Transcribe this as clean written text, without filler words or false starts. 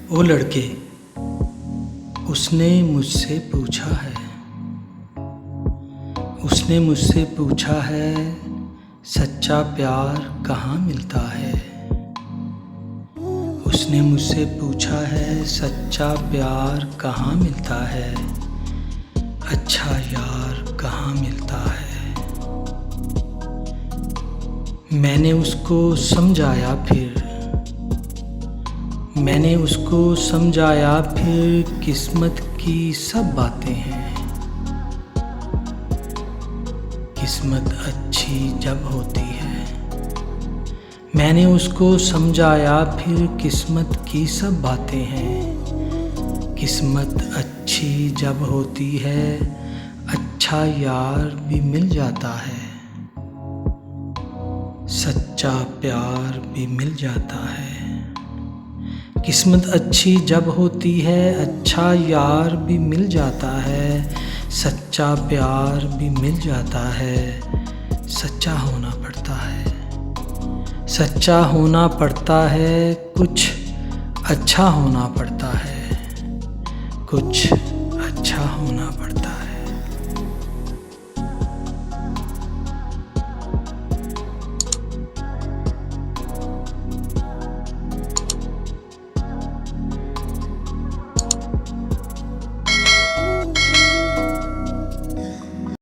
ओ लड़के, उसने मुझसे पूछा है सच्चा प्यार कहाँ मिलता है। उसने मुझसे पूछा है सच्चा प्यार कहाँ मिलता है, अच्छा यार कहाँ मिलता है। मैंने उसको समझाया फिर किस्मत की सब बातें हैं। किस्मत अच्छी जब होती है, मैंने उसको समझाया फिर किस्मत की सब बातें हैं। किस्मत अच्छी जब होती है, अच्छा यार भी मिल जाता है, सच्चा प्यार भी मिल जाता है। किस्मत अच्छी जब होती है, अच्छा यार भी मिल जाता है, सच्चा प्यार भी मिल जाता है। सच्चा होना पड़ता है, कुछ अच्छा होना पड़ता है, कुछ अच्छा होना पड़ता है।